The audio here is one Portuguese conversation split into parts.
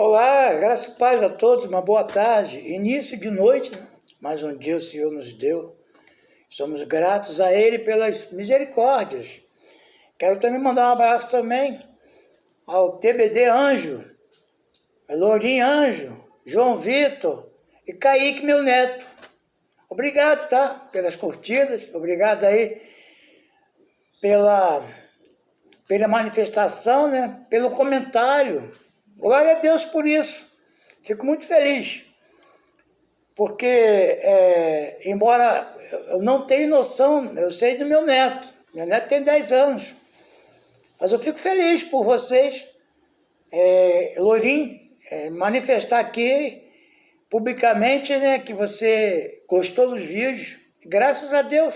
Olá, graça e paz a todos, uma boa tarde, início de noite, né? Mais um dia o Senhor nos deu, somos gratos a Ele pelas misericórdias. Quero também mandar um abraço também ao TBD Anjo, a Lourinho Anjo, João Vitor e Kaique, meu neto. Obrigado, tá? Pelas curtidas, obrigado aí pela manifestação, né? Pelo comentário. Glória a Deus por isso. Fico muito feliz. Porque, embora eu não tenha noção, eu sei do meu neto. Meu neto tem 10 anos. Mas eu fico feliz por vocês, Lourinho, manifestar aqui publicamente, né, que você gostou dos vídeos. Graças a Deus.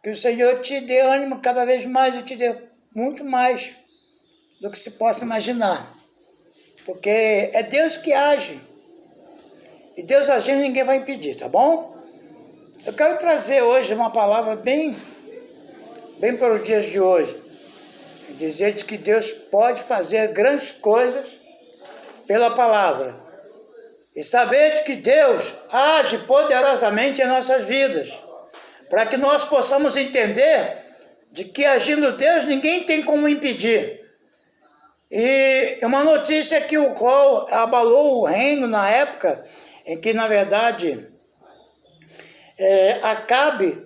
Que o Senhor te dê ânimo cada vez mais e te dê muito mais do que se possa imaginar. Porque é Deus que age. E Deus agindo, ninguém vai impedir, tá bom? Eu quero trazer hoje uma palavra bem para os dias de hoje. Dizer que Deus pode fazer grandes coisas pela palavra. E saber que Deus age poderosamente em nossas vidas. Para que nós possamos entender de que agindo Deus, ninguém tem como impedir. E uma notícia que o qual abalou o reino na época em que, na verdade, Acabe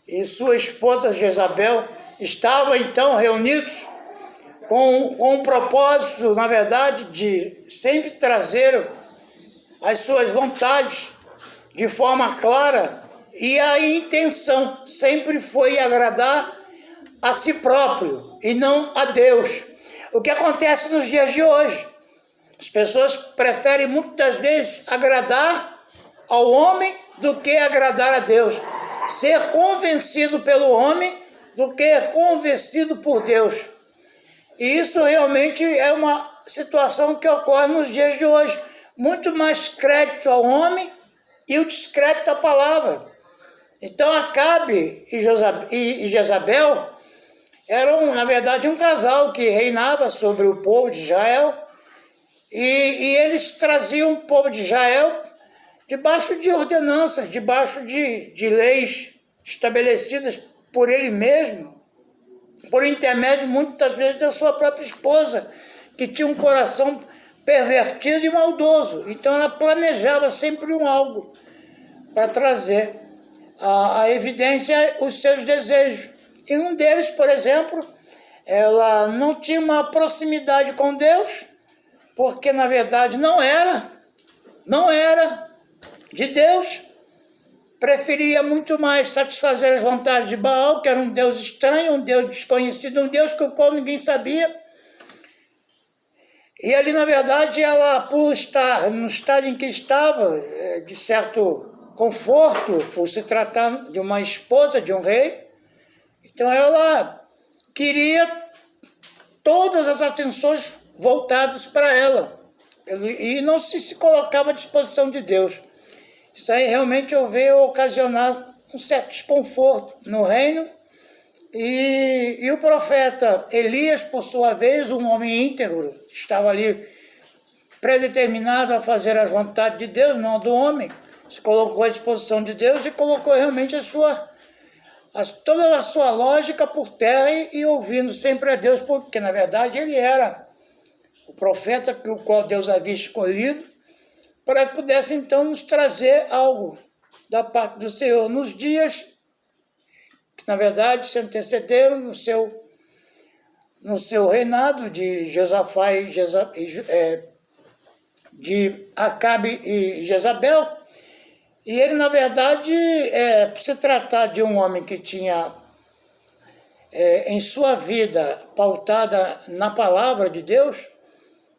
e sua esposa Jezabel estavam, então, reunidos com o propósito, na verdade, de sempre trazer as suas vontades de forma clara, e a intenção sempre foi agradar a si próprio e não a Deus. O que acontece nos dias de hoje? As pessoas preferem muitas vezes agradar ao homem do que agradar a Deus. Ser convencido pelo homem do que convencido por Deus. E isso realmente é uma situação que ocorre nos dias de hoje. Muito mais crédito ao homem e o descrédito à palavra. Então Acabe e Jezabel eram, na verdade, um casal que reinava sobre o povo de Israel, e eles traziam o povo de Israel debaixo de ordenanças, debaixo de leis estabelecidas por ele mesmo, por intermédio, muitas vezes, da sua própria esposa, que tinha um coração pervertido e maldoso. Então ela planejava sempre algo para trazer à evidência os seus desejos. E um deles, por exemplo, ela não tinha uma proximidade com Deus, porque na verdade não era de Deus. Preferia muito mais satisfazer as vontades de Baal, que era um Deus estranho, um Deus desconhecido, um Deus que o qual ninguém sabia. E ali, na verdade, ela, por estar no estado em que estava, de certo conforto, por se tratar de uma esposa de um rei, então ela queria todas as atenções voltadas para ela e não se colocava à disposição de Deus. Isso aí realmente veio ocasionar um certo desconforto no reino. E o profeta Elias, por sua vez, um homem íntegro, estava ali predeterminado a fazer as vontades de Deus, não do homem, se colocou à disposição de Deus e colocou realmente toda a sua lógica por terra e ouvindo sempre a Deus, porque na verdade ele era o profeta o qual Deus havia escolhido para que pudesse então nos trazer algo da parte do Senhor nos dias que na verdade se antecederam no seu reinado de Josafá de Acabe e Jezabel. E ele, na verdade, por se tratar de um homem que tinha em sua vida pautada na palavra de Deus,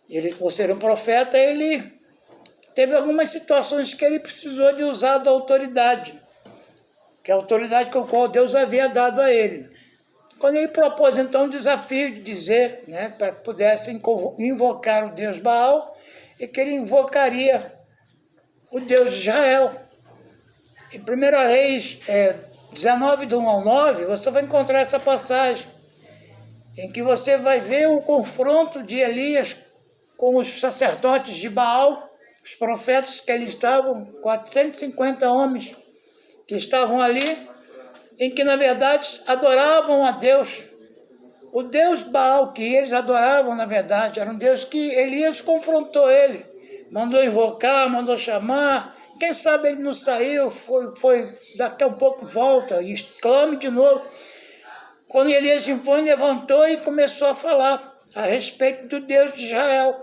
ele, por ser um profeta, ele teve algumas situações que ele precisou de usar da autoridade, que é a autoridade com a qual Deus havia dado a ele. Quando ele propôs, então, um desafio de dizer, né, para que pudessem invocar o Deus Baal, e que ele invocaria o Deus de Israel. Em 1 Reis 19, do 1 ao 9, você vai encontrar essa passagem, em que você vai ver o confronto de Elias com os sacerdotes de Baal, os profetas que ali estavam, 450 homens que estavam ali, em que, na verdade, adoravam a Deus. O Deus Baal que eles adoravam, na verdade, era um Deus que Elias confrontou ele. Mandou invocar, mandou chamar. Quem sabe ele não saiu, foi daqui a um pouco volta e clame de novo. Quando Elias foi, levantou e começou a falar a respeito do Deus de Israel.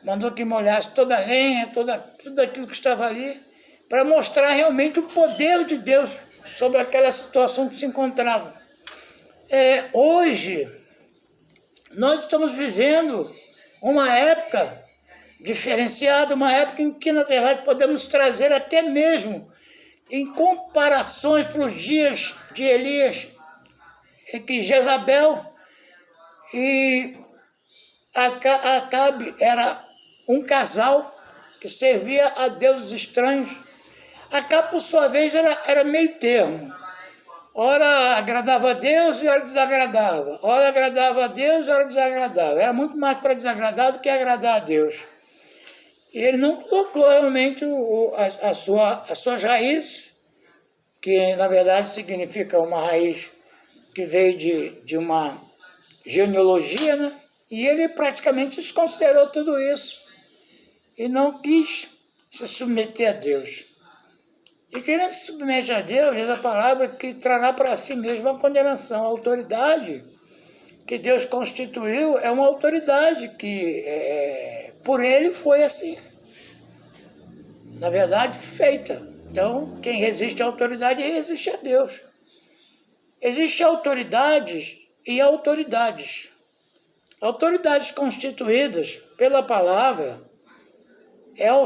Mandou que molhasse toda a lenha, tudo aquilo que estava ali, para mostrar realmente o poder de Deus sobre aquela situação que se encontrava. Hoje, nós estamos vivendo uma época diferenciada, uma época em que, na verdade, podemos trazer até mesmo em comparações para os dias de Elias, em que Jezabel e Acabe era um casal que servia a deuses estranhos. Acabe, por sua vez, era meio termo. Ora agradava a Deus e ora desagradava. Ora agradava a Deus e ora desagradava. Era muito mais para desagradar do que agradar a Deus. E ele não colocou realmente as suas raízes, que na verdade significa uma raiz que veio de uma genealogia, né? E ele praticamente desconsiderou tudo isso e não quis se submeter a Deus. E quem não se submete a Deus, diz a palavra, que trará para si mesmo a condenação. A autoridade que Deus constituiu é uma autoridade que por ele foi assim, na verdade, feita. Então, quem resiste à autoridade, resiste a Deus. Existem autoridades e autoridades. Autoridades constituídas pela palavra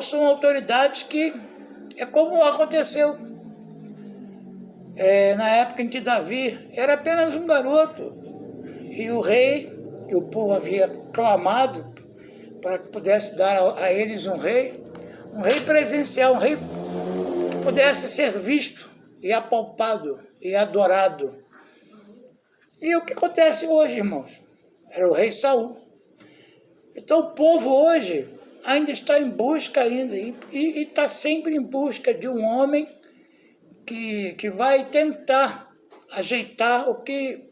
são autoridades que é como aconteceu na época em que Davi era apenas um garoto e o rei, que o povo havia clamado para que pudesse dar a eles um rei presencial, um rei que pudesse ser visto e apalpado e adorado. E o que acontece hoje, irmãos? Era o rei Saul. Então o povo hoje ainda está em busca ainda e está sempre em busca de um homem que vai tentar ajeitar o que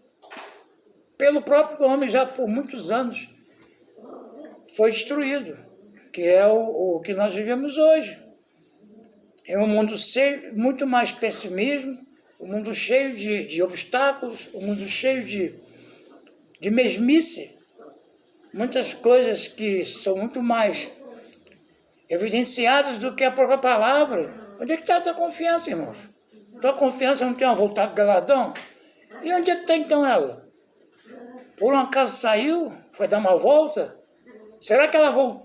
pelo próprio homem já por muitos anos foi destruído, que é o que nós vivemos hoje. É um mundo cheio, muito mais pessimismo, um mundo cheio de obstáculos, um mundo cheio de mesmice, muitas coisas que são muito mais evidenciadas do que a própria palavra. Onde é que está a tua confiança, irmãos? Tua confiança não tem uma voltada galadão? E onde é que está então ela? Por um acaso saiu? Foi dar uma volta? Será que ela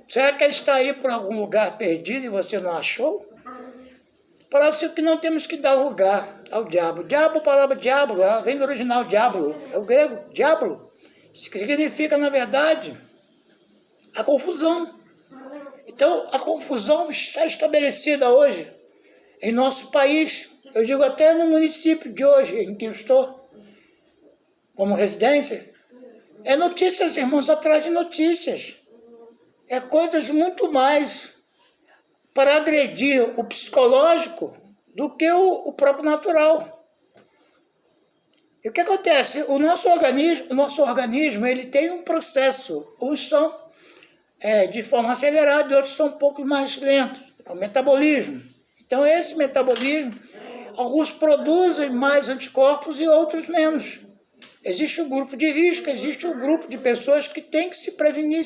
está aí por algum lugar perdido e você não achou? Parece que não temos que dar lugar ao diabo. Diabo, a palavra diabo, ela vem do original diabo, é o grego, diablo. Significa, na verdade, a confusão. Então, a confusão está estabelecida hoje em nosso país. Eu digo até no município de hoje, em que eu estou, como residência. É notícias, irmãos, atrás de notícias. É coisas muito mais para agredir o psicológico do que o próprio natural. E o que acontece? O nosso organismo ele tem um processo. Uns são de forma acelerada e outros são um pouco mais lentos. É o metabolismo. Então, esse metabolismo, alguns produzem mais anticorpos e outros menos. Existe um grupo de risco, existe um grupo de pessoas que tem que se prevenir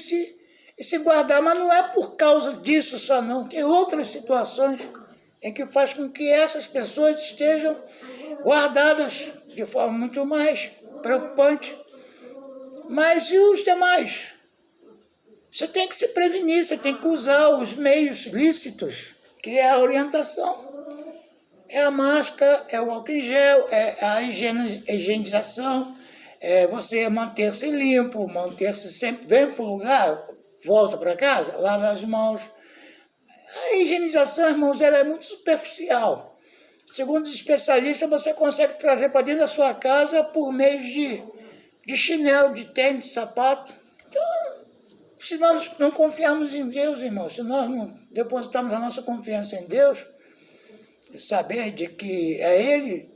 e se guardar, mas não é por causa disso só não. Tem outras situações em que faz com que essas pessoas estejam guardadas de forma muito mais preocupante. Mas e os demais? Você tem que se prevenir, você tem que usar os meios lícitos, que é a orientação. É a máscara, é o álcool em gel, é a higienização, é você manter-se limpo, manter-se sempre, vem para o lugar, volta para casa, lava as mãos. A higienização, irmãos, ela é muito superficial. Segundo os especialistas, você consegue trazer para dentro da sua casa por meio de chinelo, de tênis, de sapato. Então, Se nós não confiarmos em Deus, irmãos, se nós não depositarmos a nossa confiança em Deus, e saber de que é Ele,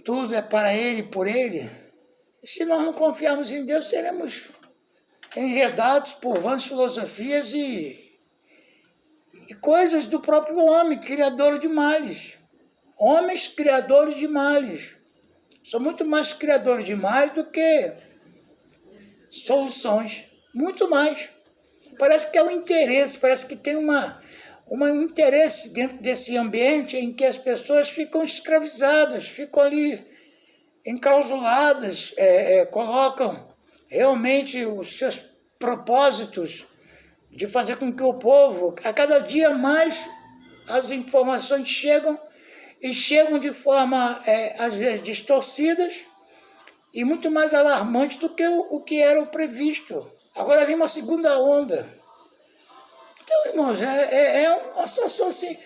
tudo é para Ele, por Ele, se nós não confiarmos em Deus, seremos enredados por vãs filosofias e coisas do próprio homem, criador de males. Homens criadores de males. São muito mais criadores de males do que soluções. Muito mais. Parece que é um interesse, parece que tem um interesse dentro desse ambiente em que as pessoas ficam escravizadas, ficam ali enclausuladas, colocam realmente os seus propósitos de fazer com que o povo, a cada dia mais as informações chegam e chegam de forma, às vezes, distorcidas e muito mais alarmante do que o que era o previsto. Agora vem uma segunda onda. Então, irmãos, é uma situação assim,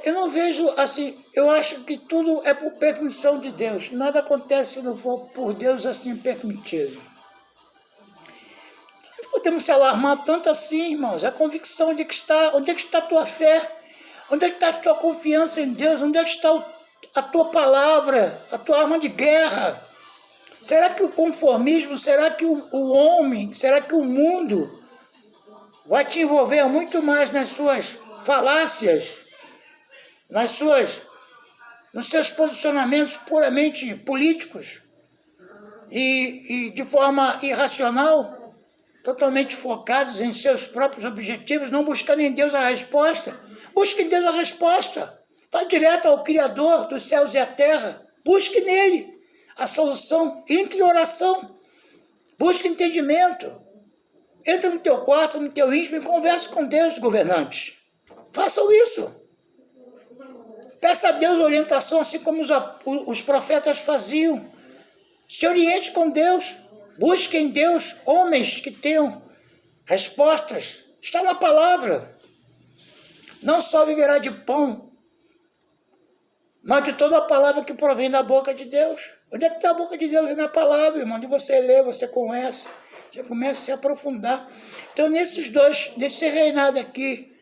eu não vejo assim, eu acho que tudo é por permissão de Deus. Nada acontece se não for por Deus assim permitido. Não podemos se alarmar tanto assim, irmãos. A convicção de que está, onde é que está a tua fé? Onde é que está a tua confiança em Deus? Onde é que está a tua palavra, a tua arma de guerra? Será que o conformismo, será que o homem, será que o mundo vai te envolver muito mais nas suas falácias, nos seus posicionamentos puramente políticos e de forma irracional, totalmente focados em seus próprios objetivos, não buscando em Deus a resposta? Busque em Deus a resposta. Vá direto ao Criador dos céus e a terra. Busque nele a solução. Entre em oração. Busque entendimento. Entra no teu quarto, no teu íntimo e converse com Deus, governantes. Façam isso. Peça a Deus orientação, assim como os profetas faziam. Se oriente com Deus. Busque em Deus homens que tenham respostas. Está na palavra. Não só viverá de pão, mas de toda a palavra que provém da boca de Deus. Onde é que está a boca de Deus? É na palavra, irmão. Onde você lê, você conhece, você começa a se aprofundar. Então, nesse reinado aqui,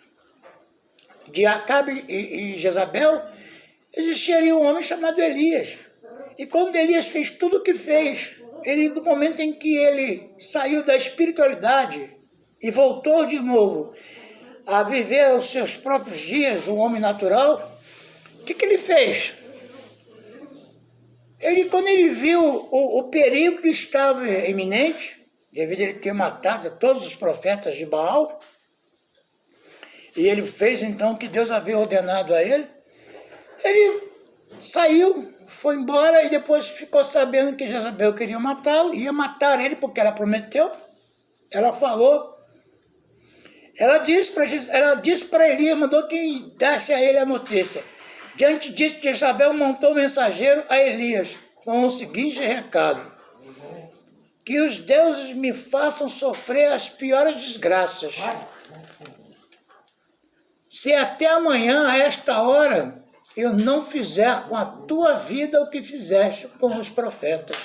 de Acabe e Jezabel, existia ali um homem chamado Elias. E quando Elias fez tudo o que fez, no momento em que ele saiu da espiritualidade e voltou de novo a viver os seus próprios dias, um homem natural, o que ele fez? Quando ele viu o perigo que estava iminente, devido a ele ter matado todos os profetas de Baal, e ele fez então o que Deus havia ordenado a ele, ele saiu, foi embora e depois ficou sabendo que Jezabel queria matá-lo, ia matar ele porque ela prometeu, ela falou. Ela disse para Elias, mandou que desse a ele a notícia. Diante disso, Jezabel montou um mensageiro a Elias com o seguinte recado: que os deuses me façam sofrer as piores desgraças. Se até amanhã, a esta hora, eu não fizer com a tua vida o que fizeste com os profetas.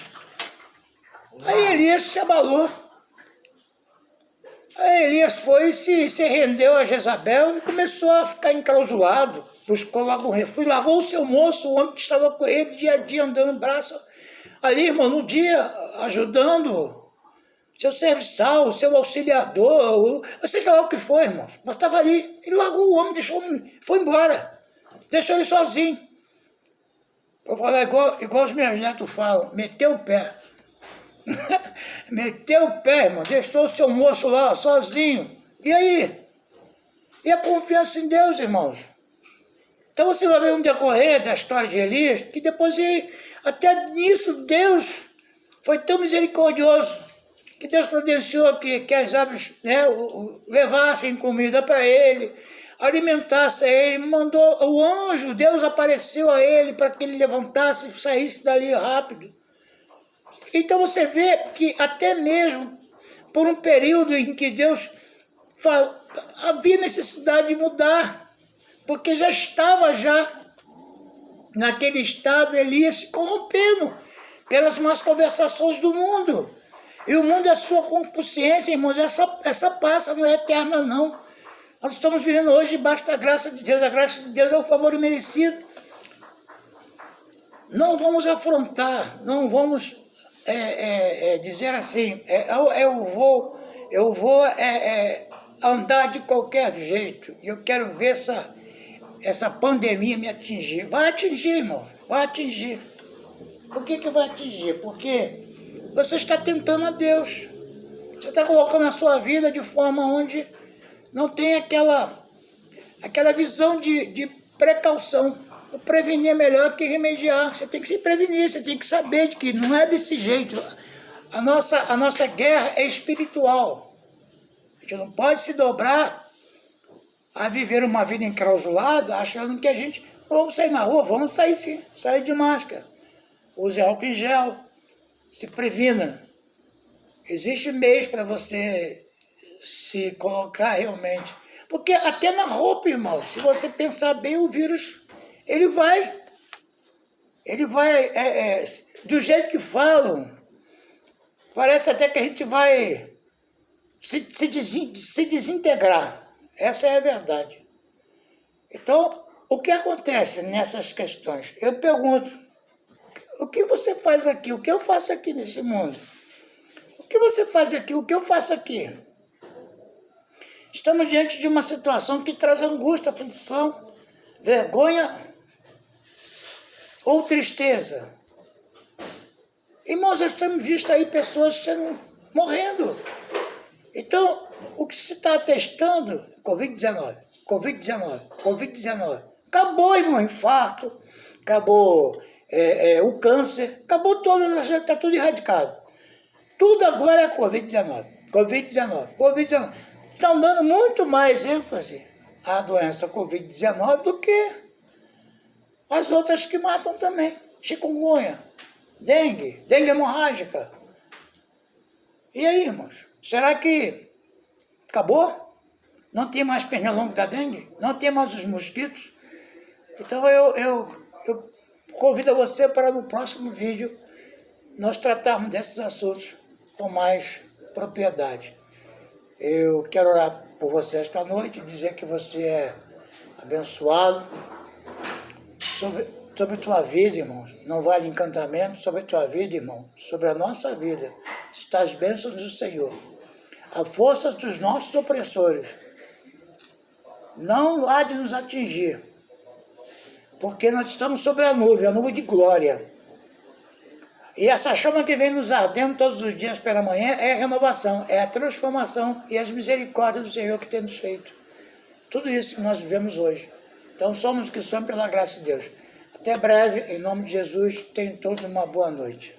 Aí Elias se abalou. Aí Elias foi e se rendeu a Jezabel e começou a ficar enclausulado. Buscou logo um refúgio, lavou o seu moço, o homem que estava com ele, dia a dia, andando no braço. Ali, irmão, no dia, ajudando seu serviçal, seu auxiliador, eu sei lá o que foi, irmão, mas estava ali. Ele largou o homem, deixou o homem, foi embora. Deixou ele sozinho. Vou falar igual os meus netos falam, meteu o pé. Meteu o pé, irmão, deixou o seu moço lá, sozinho. E aí? E a confiança em Deus, irmãos? Então você vai ver um decorrer da história de Elias, que depois, até nisso, Deus foi tão misericordioso, que Deus providenciou que as aves, né, levassem comida para ele, alimentasse ele, mandou o anjo, Deus apareceu a ele para que ele levantasse e saísse dali rápido. Então você vê que até mesmo por um período em que Deus havia necessidade de mudar, porque já estava naquele estado Elias se corrompendo pelas más conversações do mundo. E o mundo é a sua consciência, irmãos, essa passa, não é eterna, não. Nós estamos vivendo hoje debaixo da graça de Deus. A graça de Deus é o favor merecido. Não vamos afrontar, não vamos dizer assim, eu vou andar de qualquer jeito. Eu quero ver essa pandemia me atingir. Vai atingir, irmão, vai atingir. Por que vai atingir? Porque você está tentando a Deus. Você está colocando a sua vida de forma onde não tem aquela visão de precaução. O prevenir é melhor que remediar. Você tem que se prevenir, você tem que saber de que não é desse jeito. A nossa guerra é espiritual. A gente não pode se dobrar a viver uma vida enclausulada achando que a gente... Vamos sair na rua, vamos sair sim, sair de máscara. Use álcool em gel, se previna. Existe meios para você se colocar realmente. Porque até na roupa, irmão, se você pensar bem, o vírus, ele vai, do jeito que falam, parece até que a gente vai se desintegrar. Essa é a verdade. Então, o que acontece nessas questões? Eu pergunto, o que você faz aqui? O que eu faço aqui nesse mundo? O que você faz aqui? O que eu faço aqui? Estamos diante de uma situação que traz angústia, aflição, vergonha ou tristeza. Irmãos, nós temos visto aí pessoas morrendo. Então, o que se está atestando? Covid-19. Acabou, irmão, infarto, acabou o câncer, acabou todas, está tudo erradicado. Tudo agora é Covid-19. Estão dando muito mais ênfase à doença Covid-19 do que as outras que matam também. Chikungunya, dengue hemorrágica. E aí, irmãos? Será que acabou? Não tem mais pernilongo da dengue? Não tem mais os mosquitos? Então eu convido você para no próximo vídeo nós tratarmos desses assuntos com mais propriedade. Eu quero orar por você esta noite, dizer que você é abençoado. Sobre a tua vida, irmão, não vale encantamento, sobre a tua vida, irmão, sobre a nossa vida, está as bênçãos do Senhor. A força dos nossos opressores não há de nos atingir, porque nós estamos sobre a nuvem de glória. E essa chama que vem nos ardendo todos os dias pela manhã é a renovação, é a transformação e as misericórdias do Senhor que tem nos feito. Tudo isso que nós vivemos hoje. Então somos o que somos pela graça de Deus. Até breve, em nome de Jesus, tenham todos uma boa noite.